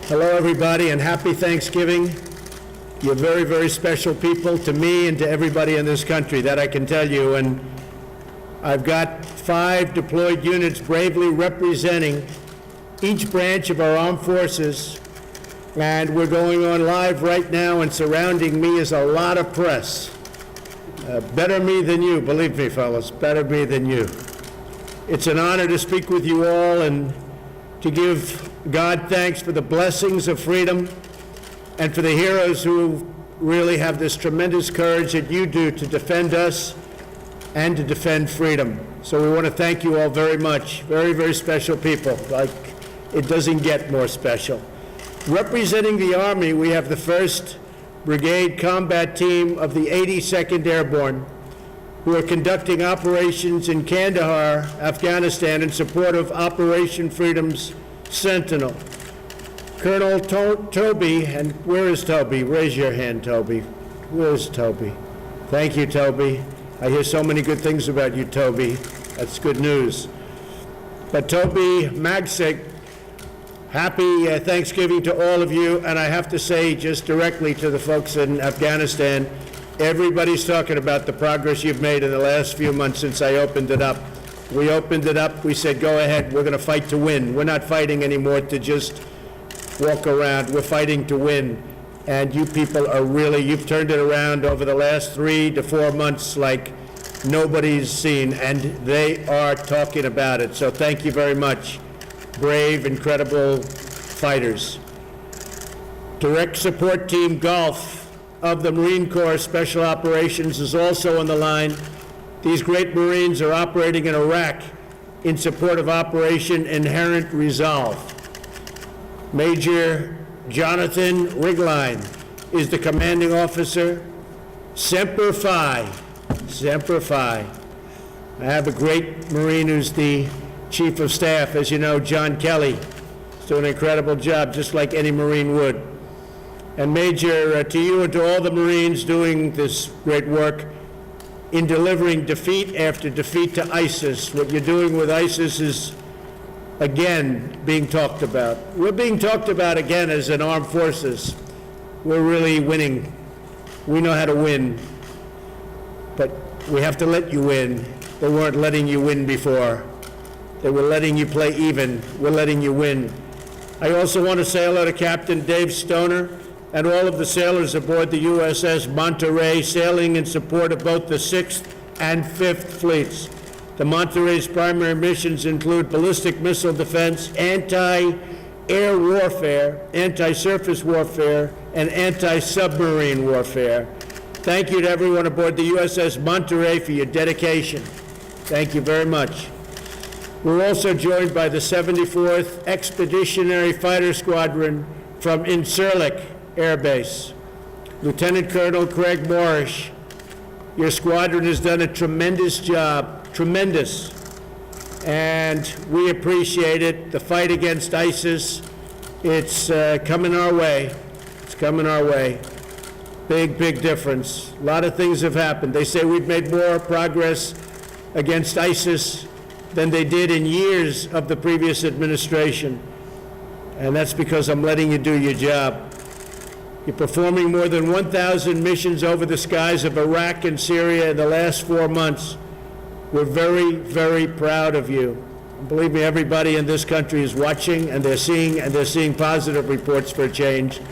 Hello, everybody, and happy Thanksgiving. You're very, very special people to me and to everybody in this country, that I can tell you. And I've got 5 deployed units bravely representing each branch of our armed forces, and we're going on live right now, and surrounding me is a lot of press. Better me than you, believe me, fellas, better me than you. It's an honor to speak with you all and to give God thanks for the blessings of freedom and for the heroes who really have this tremendous courage that you do to defend us and to defend freedom. So we want to thank you all very much. Very, very special people. Like, it doesn't get more special. Representing the Army, we have the 1st Brigade Combat Team of the 82nd Airborne, who are conducting operations in Kandahar, Afghanistan, in support of Operation Freedom's Sentinel. Colonel Toby, and where is Toby? Raise your hand, Toby. Where's Toby? Thank you, Toby. I hear so many good things about you, Toby. That's good news. But Toby Magsik, happy Thanksgiving to all of you, and I have to say just directly to the folks in Afghanistan, everybody's talking about the progress you've made in the last few months since I opened it up. We opened it up, we said, go ahead, we're going to fight to win. We're not fighting anymore to just walk around, we're fighting to win. And you people are really, you've turned it around over the last 3 to 4 months like nobody's seen, and they are talking about it. So thank you very much, brave, incredible fighters. Direct Support Team Gulf of the Marine Corps Special Operations is also on the line. These great Marines are operating in Iraq in support of Operation Inherent Resolve. Major Jonathan Rigline is the commanding officer. Semper Fi, Semper Fi. I have a great Marine who's the Chief of Staff. As you know, John Kelly is doing an incredible job, just like any Marine would. And Major, to you and to all the Marines doing this great work in delivering defeat after defeat to ISIS. What you're doing with ISIS is, again, being talked about. We're being talked about again as an armed forces. We're really winning. We know how to win, but we have to let you win. They weren't letting you win before. They were letting you play even. We're letting you win. I also want to say hello to Captain Dave Stoner and all of the sailors aboard the USS Monterey, sailing in support of both the 6th and 5th fleets. The Monterey's primary missions include ballistic missile defense, anti-air warfare, anti-surface warfare, and anti-submarine warfare. Thank you to everyone aboard the USS Monterey for your dedication. Thank you very much. We're also joined by the 74th Expeditionary Fighter Squadron from Incirlik Air Base. Lieutenant Colonel Craig Morrish, your squadron has done a tremendous job, tremendous, and we appreciate it. The fight against ISIS, it's coming our way. It's coming our way. Big, big difference. A lot of things have happened. They say we've made more progress against ISIS than they did in years of the previous administration, and that's because I'm letting you do your job. You're performing more than 1,000 missions over the skies of Iraq and Syria in the last 4 months. We're very, very proud of you. And believe me, everybody in this country is watching, and they're seeing positive reports for a change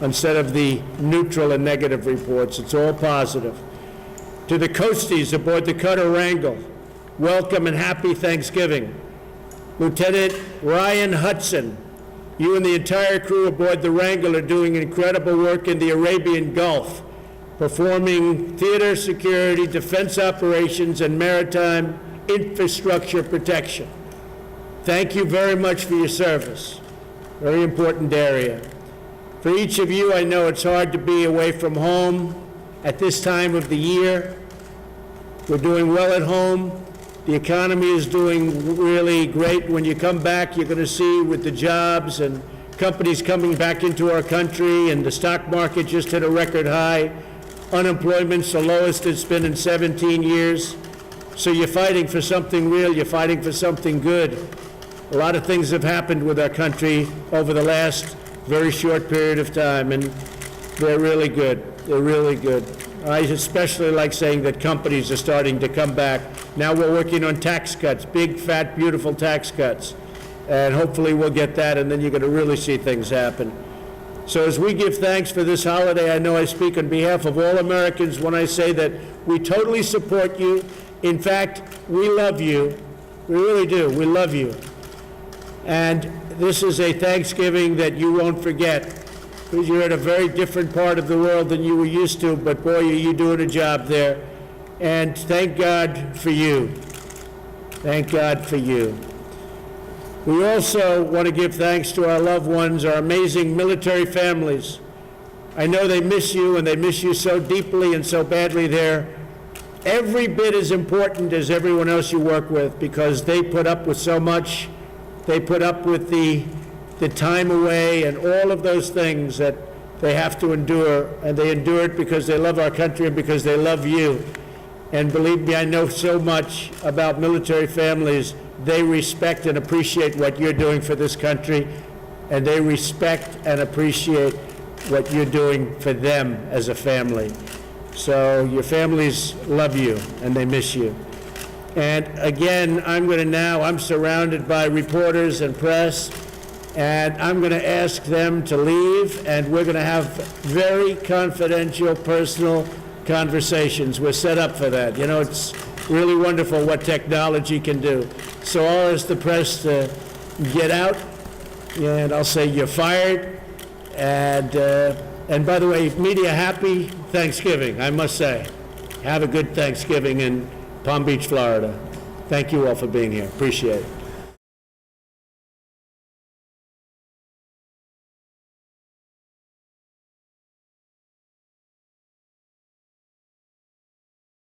instead of the neutral and negative reports. It's all positive. To the Coasties aboard the cutter Wrangel, welcome and happy Thanksgiving. Lieutenant Ryan Hudson, you and the entire crew aboard the Wrangel are doing incredible work in the Arabian Gulf, performing theater security, defense operations, and maritime infrastructure protection. Thank you very much for your service. Very important area. For each of you, I know it's hard to be away from home at this time of the year. We're doing well at home. The economy is doing really great. When you come back, you're going to see with the jobs and companies coming back into our country, and the stock market just hit a record high. Unemployment's the lowest it's been in 17 years. So you're fighting for something real. You're fighting for something good. A lot of things have happened with our country over the last very short period of time, and they're really good. They're really good. I especially like saying that companies are starting to come back. Now we're working on tax cuts, big, fat, beautiful tax cuts, and hopefully we'll get that, and then you're going to really see things happen. So as we give thanks for this holiday, I know I speak on behalf of all Americans when I say that we totally support you. In fact, we love you. We really do. We love you. And this is a Thanksgiving that you won't forget, because you're in a very different part of the world than you were used to, but boy, are you doing a job there. And thank God for you. Thank God for you. We also want to give thanks to our loved ones, our amazing military families. I know they miss you, and they miss you so deeply and so badly there. Every bit as important as everyone else you work with, because they put up with so much. They put up with the time away and all of those things that they have to endure, and they endure it because they love our country and because they love you. And believe me, I know so much about military families. They respect and appreciate what you're doing for this country, and they respect and appreciate what you're doing for them as a family. So your families love you, and they miss you. And again, I'm surrounded by reporters and press, and I'm going to ask them to leave, and we're going to have very confidential, personal conversations. We're set up for that. You know, it's really wonderful what technology can do. So I'll ask the press to get out, and I'll say you're fired. And by the way, media, happy Thanksgiving, I must say. Have a good Thanksgiving in Palm Beach, Florida. Thank you all for being here. Appreciate it.